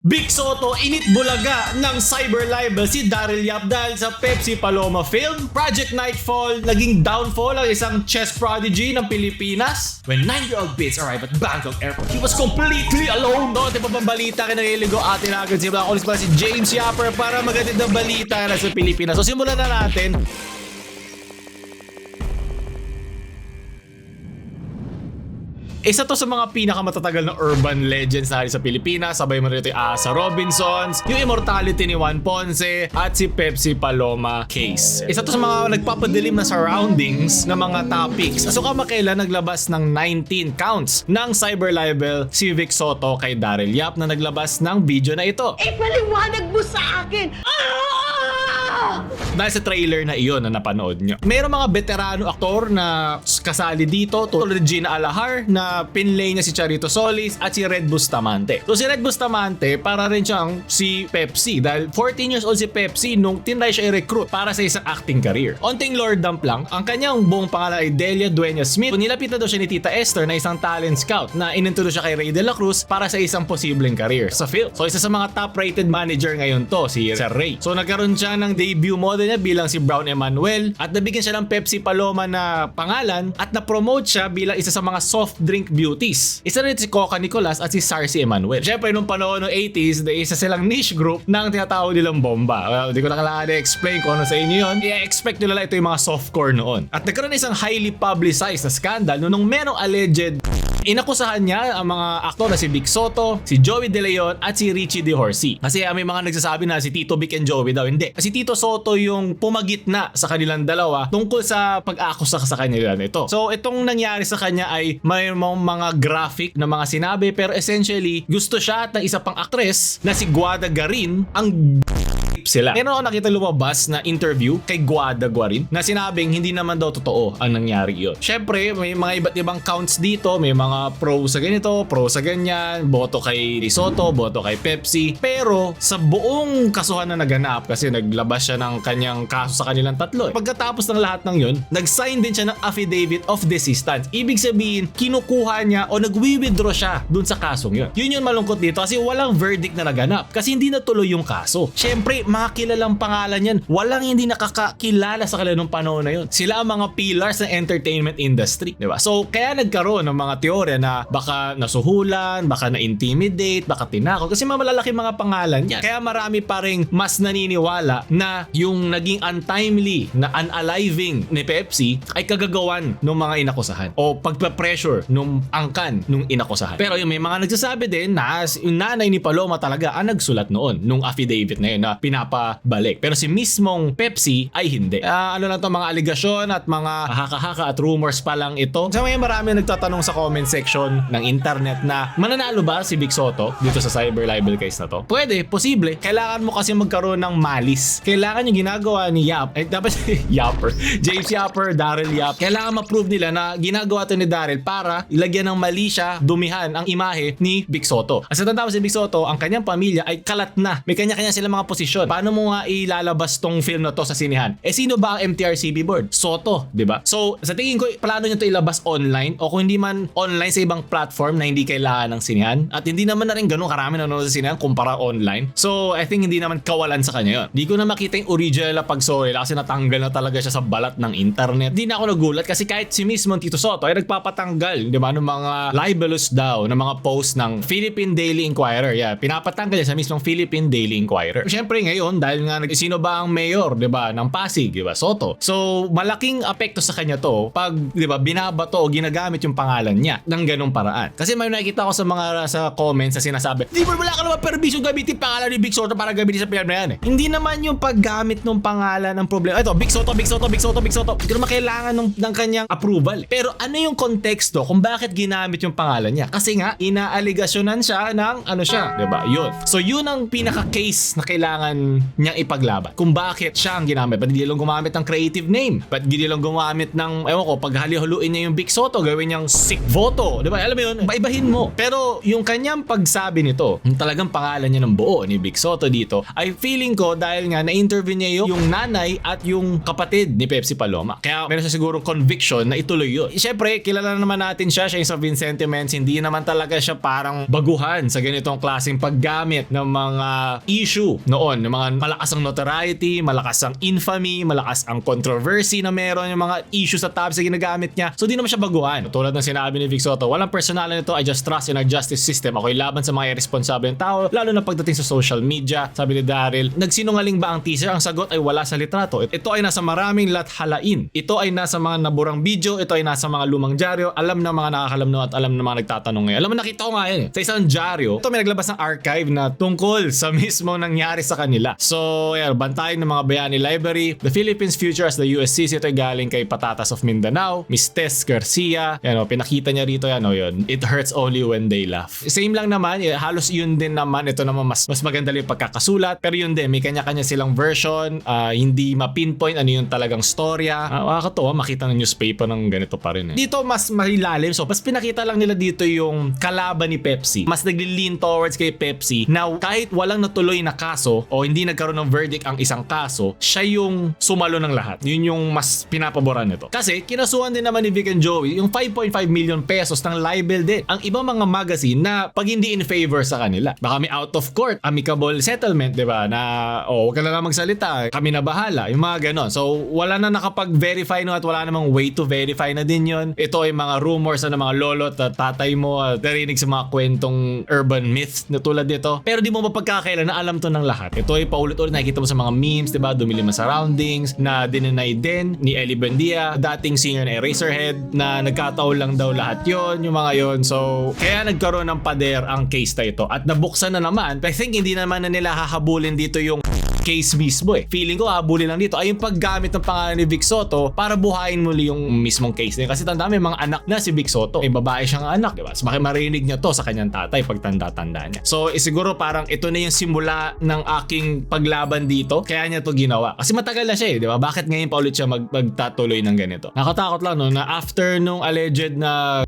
Big Soto init bulaga ng cyber libel si Daryl Yap dahil sa Pepsi Paloma film. Project Nightfall, naging downfall ang isang chess prodigy ng Pilipinas. When 9-year-old Bits arrived at Bangkok Airport, he was completely alone. No, di ba bang balita kinahiligo atin agad si Black si James Yapper para magatid ng balita na sa Pilipinas. So simulan na natin. Isa to sa mga pinakamatatagal na urban legends na sa Pilipinas. Sabay mo rito yung Asa Robinsons, yung immortality ni Juan Ponce, at si Pepsi Paloma case. Isa to sa mga nagpapadilim na surroundings ng mga topics. So kamakailan naglabas ng 19 counts ng cyber libel si Vic Soto kay Daryl Yap na naglabas ng video na ito. Paliwanag mo sa akin! Dahil sa trailer na iyon na napanood nyo. Mayroong mga veterano aktor na kasali dito, tulad Gina Alahar na pinlay niya si Charito Solis at si Red Bustamante. So si Red Bustamante para rin siyang si Pepsi dahil 14 years old si Pepsi nung tinry siya i-recruit para sa isang acting career. Onting lore dump lang, ang kanyang buong pangalan ay Delia Dueña Smith. So nilapitan daw siya ni Tita Esther na isang talent scout na inintroduce siya kay Ray de la Cruz para sa isang posibleng career sa film. So isa sa mga top-rated manager ngayon to, si Sir Ray. So nagkaroon siya ng debut model niya bilang si Brown Emanuel at nabigyan siya ng Pepsi Paloma na pangalan at na-promote siya bilang isa sa mga soft drink beauties. Isa rin si Coca Nicolas at si Sarcy Emanuel. Siyempre nung panahon ng 80s, isa silang niche group ng tinatawag nilang bomba. Well, hindi ko na kailangan i-explain kung ano sa inyo yun. I-expect nyo lang ito yung mga softcore noon. At nagkaroon isang highly publicized na scandal nung merong alleged inakusahan niya ang mga aktor na si Vic Soto, si Joey De Leon at si Richie De Horsey. Kasi may mga nagsasabi na si Tito Vic and Joey daw. Hindi. Si Tito Soto yung pumagitna sa kanilang dalawa tungkol sa pag-akusa sa kanila nito. So itong nangyari sa kanya ay may mga graphic na mga sinabi pero essentially gusto siya at ng isa pang aktres na si Guada Garin ang sila. Meron ako nakita lumabas na interview kay Guada Guarin na sinabing hindi naman daw totoo ang nangyari yun. Syempre, may mga iba't ibang counts dito. May mga pro sa ganito, pro sa ganyan, boto kay Soto, boto kay Pepsi. Pero sa buong kasuhan na naganap, kasi naglabas siya ng kanyang kaso sa kanilang tatlo. Pagkatapos ng lahat ng yun, nag-sign din siya ng affidavit of desistance. Ibig sabihin, kinukuha niya o nagwi-withdraw siya dun sa kasong yun. Yun yung malungkot dito kasi walang verdict na naganap. Kasi hindi natuloy yung kaso. Syempre, mga kilalang pangalan yan. Walang hindi nakakakilala sa kanila nung panahon na yun. Sila ang mga pillars ng entertainment industry. Diba? So, kaya nagkaroon ng mga teorya na baka nasuhulan, baka na-intimidate, baka tinakot. Kasi malalaki mga pangalan yan. Kaya marami pa rin mas naniniwala na yung naging untimely na unaliving ni Pepsi ay kagagawan ng mga inakusahan o pagpa-pressure nung angkan nung inakusahan. Pero yung may mga nagsasabi din na yung nanay ni Paloma talaga ang nagsulat noon nung affidavit na yun na pinapabalik. Pero si mismong Pepsi ay hindi. Ano lang to, mga aligasyon at mga haka-haka at rumors pa lang ito. So may marami nagtatanong sa comment section ng internet na mananalo ba si Vic Soto dito sa cyber libel case na to? Pwede, posible. Kailangan mo kasi magkaroon ng malis. Kailangan yung ginagawa ni Yap, dapat Yapper, James Yapper, Daryl Yap, kailangan ma-prove nila na ginagawa to ni Daryl para ilagyan ng mali siya, dumihan ang imahe ni Vic Soto. At sa tanda mo si Vic Soto, ang kanyang pamilya ay kalat na. May kanya-kanya sila mga posisyon. Paano mo nga ilalabas tong film na to sa sinehan? Sino ba ang MTRCB board? Soto, di ba? So, sa tingin ko, plano niya to ilabas online o kung hindi man online sa ibang platform na hindi kailangan ng sinehan at hindi naman na rin ganun karami nanonood sa sinehan kumpara online. So, I think hindi naman kawalan sa kanya yun. Di ko na makita yung original na pag-sorry kasi natanggal na talaga siya sa balat ng internet. Di na ako nagulat kasi kahit si mismo Tito Soto ay nagpapatanggal, di ba, ng mga libelous daw, ng mga post ng Philippine Daily Inquirer. Yeah, pinapatanggal niya sa mismong Philippine Daily Inquirer. Siyempre ngayon, dahil nga sino ba ang mayor, 'di ba, ng Pasig, 'di ba, Soto. So, malaking apekto sa kanya 'to pag, 'di ba, binabato o ginagamit yung pangalan niya ng ganung paraan. Kasi may nakikita ko sa mga comments na sinasabi, "Di ba wala ka naman permission gamitin pangalan ni Vic Soto para gamitin sa film na yan eh." Hindi naman yung paggamit ng pangalan ng problema. Ito, Vic Soto, Vic Soto, Vic Soto, Vic Soto. Hindi naman kailangan ng kanyang approval. Pero ano yung konteksto kung bakit ginamit yung pangalan niya? Kasi nga inaaligasyonan siya ng ano siya, 'di ba? Yun. So, yun ang pinaka-case na kailangan niyang ipaglaban. Kung bakit siya ang ginamit. Ba't hindi lang gumamit ng creative name? Ba't hindi lang gumamit ng, ewan ko, pag hali-haluin niya yung Vic Soto, gawin niyang sick voto. Diba? Alam mo yun, iba-ibahin mo. Pero yung kanyang pagsabi nito, yung talagang pangalan niya ng buo ni Vic Soto dito, ay feeling ko dahil nga na-interview niya yung nanay at yung kapatid ni Pepsi Paloma. Kaya meron siya siguro conviction na ituloy yun. Siyempre, kilala naman natin siya yung sa Vincentiments, hindi naman talaga siya parang baguhan sa ganitong klaseng paggamit ng mga issue noon, ng mga malakas ang notoriety, malakas ang infamy, malakas ang controversy na meron, yung mga issue sa tabs na ginagamit niya. So di naman siya baguhan. Tulad ng sinabi ni Vic Soto, walang personalan nito, I just trust in our justice system. Ako'y laban sa mga irresponsableng tao, lalo na pagdating sa social media. Sabi ni Daryl, nagsinungaling ba ang teaser? Ang sagot ay wala sa litrato. Ito ay nasa maraming lathalain. Ito ay nasa mga naburang video, ito ay nasa mga lumang dyaryo, alam ng mga nakakalamno at alam ng mga nagtatanong ngayon. Alam mo, nakita ko nga yan. Sa isang dyaryo, ito may naglabas ng archive na tungkol sa mismo nangyari sa kanila. So, yeah, bantayan ng mga Bayani Library. The Philippines Future as the USCC, ito ay galing kay Patatas of Mindanao, Miss Tess Garcia. Yan o, pinakita niya rito yan o yun. It hurts only when they laugh. Same lang naman, halos yun din naman. Ito naman mas maganda lang yung pagkakasulat. Pero yun din, may kanya-kanya silang version. Hindi ma-pinpoint ano yung talagang storya. Makakatawa, makita ng newspaper ng ganito pa rin. Dito mas mahilalim. So, mas pinakita lang nila dito yung kalaban ni Pepsi. Mas nagli-lean towards kay Pepsi na kahit walang natuloy na kaso o hindi nagkaroon ng verdict ang isang kaso, siya yung sumalo ng lahat. Yun yung mas pinapaboran nito. Kasi kinasuhan din naman ni Vic and Joey yung 5.5 million pesos ng libel din. Ang ibang mga magazine na pag hindi in favor sa kanila. Baka may out of court, amicable settlement, di ba? Na, huwag ka na lang magsalita. Kami na bahala. Yung mga ganon. So, wala na nakapag-verify no at wala namang way to verify na din yun. Ito ay mga rumors na ng mga lolo at tatay mo narinig sa mga kwentong urban myth na tulad nito. Pero di mo mapagkakailan na alam to ng lahat. Ito ay paulit-ulit nakikita mo sa mga memes, di ba? Dumilim sa surroundings na dinenay din ni Ellie Buendia, dating singer na Eraserhead, na nagkataon lang daw lahat yon, yung mga yon. So, kaya nagkaroon ng pader ang case na ito. At nabuksan na naman. I think hindi naman na nila hahabulin dito yung case mismo eh. Feeling ko habulin lang dito ay yung paggamit ng pangalan ni Vic Soto para buhayin muli yung mismong case niya. Kasi tanda may mga anak na si Vic Soto. May babae siyang anak, diba? So marinig niya to sa kanyang tatay pag tanda-tanda niya. So siguro parang ito na yung simula ng aking paglaban dito. Kaya niya to ginawa. Kasi matagal na siya eh, diba? Bakit ngayon pa ulit siya magtatuloy ng ganito? Nakatakot lang no na after nung alleged na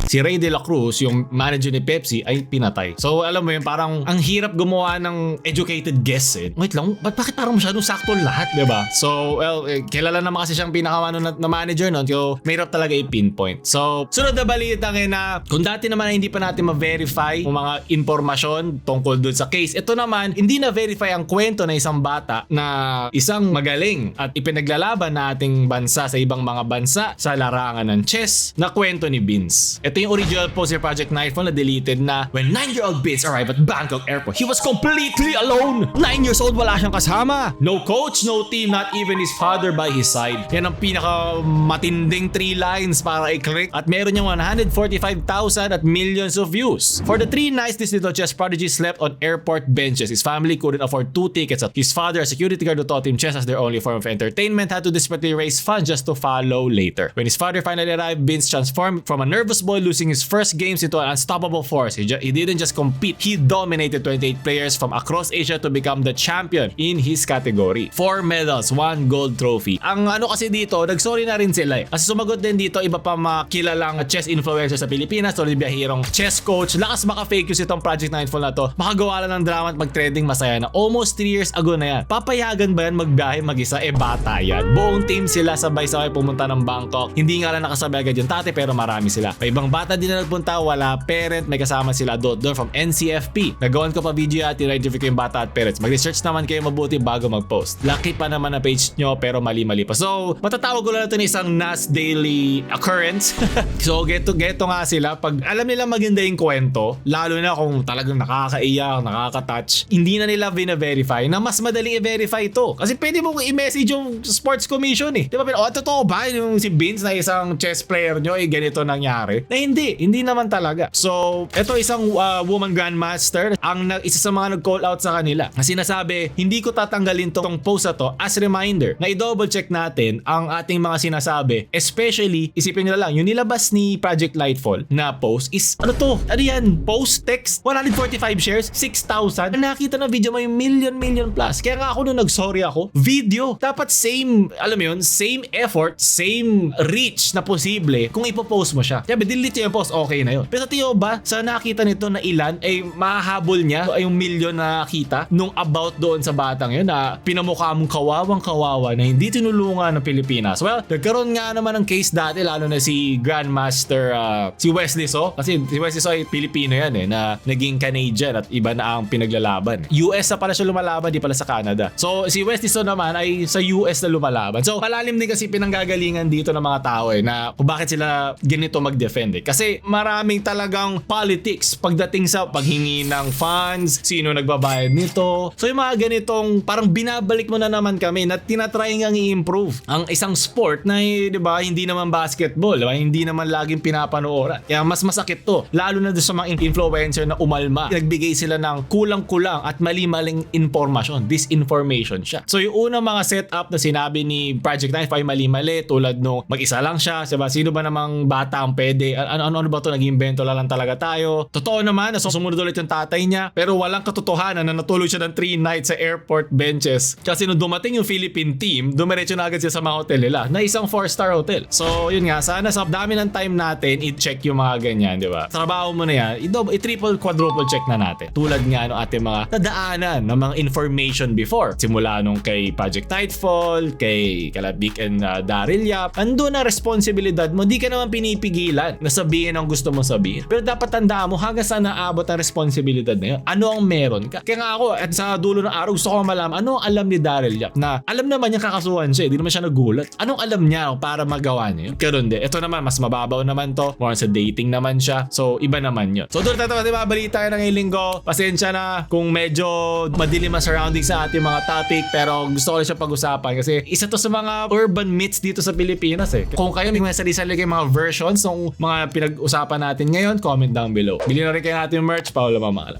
si Ray De La Cruz, yung manager ni Pepsi, ay pinatay. So alam mo yun, parang ang hirap gumawa ng educated guess eh. Wait lang, bakit parang masyadong sakto lahat, diba? So, well, kilala naman kasi siyang pinakamano na manager nun. So, mahirap talaga i-pinpoint. So, sunod na balita ngayon na kung dati naman ay hindi pa natin ma-verify yung mga impormasyon tungkol dun sa case, ito naman, hindi na-verify ang kwento na isang bata na isang magaling at ipinaglalaban na ating bansa sa ibang mga bansa sa larangan ng chess na kwento ni Vince. Ito yung original post ni Project Nightfall na deleted na when 9-year-old Vince arrived at Bangkok Airport, he was completely alone. 9 years old, wala siyang kasama. No coach, no team, not even his father by his side. Yan ang pinaka matinding 3 lines para i-click. At meron niyang 145,000 at millions of views. For the 3 nights, this little chess prodigy slept on airport benches. His family couldn't afford 2 tickets. His father, a security guard who taught him chess as their only form of entertainment, had to desperately raise funds just to follow later. When his father finally arrived, Vince transformed from a nervous boy losing his first games into an unstoppable force. He didn't just compete, he dominated 28 players from across Asia to become the champion in his category. 4 medals, 1 gold trophy. Ang ano kasi dito, nagsorry na rin sila eh. Kasi sumagot din dito iba pa mga kilalang chess influencer sa Pilipinas, tulad biyahirong chess coach. Lakas baka fake news itong Project Nightfall na to. Makagawa lang ng drama at mag-trending masaya na. Almost 3 years ago na yan. Papayagan ba yan magbiyahe mag-isa? Bata yan. Buong team sila sabay-sabay pumunta ng Bangkok. Hindi nga lang nakasabay agad yung tate pero marami sila. May ibang bata din na nagpunta, wala parent, may kasama sila adult doon from NCFP. Nagawan ko pa video at i-identify ko yung bata at parents. Mag-research naman kayo mabuti bago mag-post. Lucky pa naman na page nyo pero mali-mali pa. So, matatawag ko lang ito na isang NAS daily occurrence. So, geto nga sila. Pag alam nila maganda yung kwento, lalo na kung talagang nakakaiyak, nakaka-touch, hindi na nila vina-verify na mas madaling i-verify ito. Kasi pwede mo i-message yung sports commission eh. Di ba? Totoo ba yung si Vince na isang chess player nyo ay ganito nangyari? Na Hindi naman talaga. So, ito isang woman grandmaster isa sa mga nag-call out sa kanila na sinasabi, hindi ko tatanggalin tong post na to as reminder na i-double check natin ang ating mga sinasabi. Especially, isipin nyo lang, yung nilabas ni Project Lightfall na post is, ano to? Ano yan? Post, text, 145 shares, 6,000. Nakita na video mo yung million plus. Kaya nga ako nung nag-sorry ako, video. Dapat same, alam mo yun, same effort, same reach na posible kung ipopost mo siya. Kaya delete yung post, okay na yun. Pero sa tiyo ba, sa nakita nito na ilan, ay mahahabol niya ay yung million na nakita nung about doon sa batang yun na pinamukha mong kawawang-kawawa na hindi tinulungan ng Pilipinas. Well, nagkaroon nga naman ng case dati lalo na si Grandmaster si Wesley So. Kasi si Wesley So ay Pilipino yan na naging Canadian at iba na ang pinaglalaban. US na pala siya lumalaban, di pala sa Canada. So si Wesley So naman ay sa US na lumalaban. So palalim din kasi pinanggagalingan dito ng mga tao na kung bakit sila ganito mag-defend Kasi maraming talagang politics pagdating sa paghingi ng funds, sino nagbabayad nito. So yung mga ganitong parang binabalik mo na naman kami na tinatry ngang i-improve ang isang sport na di ba, hindi naman basketball, diba? Hindi naman laging pinapanooran. Kaya mas masakit to. Lalo na doon sa mga influencer na umalma. Nagbigay sila ng kulang-kulang at mali-maling informasyon. Disinformation siya. So yung unang mga setup na sinabi ni Project 9 ay mali-mali tulad nung mag-isa lang siya. Diba? Sino ba namang bata ang pwede? Ano ba to? Nag-invento lang talaga tayo. Totoo naman na sumunod ulit yung tatay niya pero walang katotohanan na natulog siya ng 3 nights sa airport benches. Kasi nung dumating yung Philippine team, dumiretso na agad siya sa mga hotel nila na isang 4-star hotel. So yun nga, sana sa dami ng time natin i-check yung mga ganyan, di ba? Trabaho mo na yan, i-triple, quadruple check na natin. Tulad nga ng ating mga nadaanan ng mga information before. Simula nung kay Project Nightfall, kay Kalabik and Daryl Yap, andun na responsibilidad mo, di ka naman pinipigilan na sabihin ang gusto mo sabihin. Pero dapat tandaan mo hanggang saan naabot ang responsibilidad na yun. Ano ang meron ka? Kaya nga ako, at sa dulo ng araw, gusto ko malaman, ano ang alam ni Daryl Yap na alam naman niya kakasuhan siya, hindi naman siya nagulat. Anong alam niya para magawa niya yun? Karon din. Ito naman, mas mababaw naman to. More sa dating naman siya. So, iba naman yun. So, doon tayo balita na ngayong linggo. Pasensya na kung medyo madilim ang surroundings sa ating mga topic, pero gusto ko rin siya pag-usapan kasi isa to sa mga urban myths dito sa Pilipinas Kung kayo may sarili-sarili kayong mga versions ng mga pinag-usapan natin ngayon, comment down below. Bili na rin kayo natin yung merch, Paolo Mamala.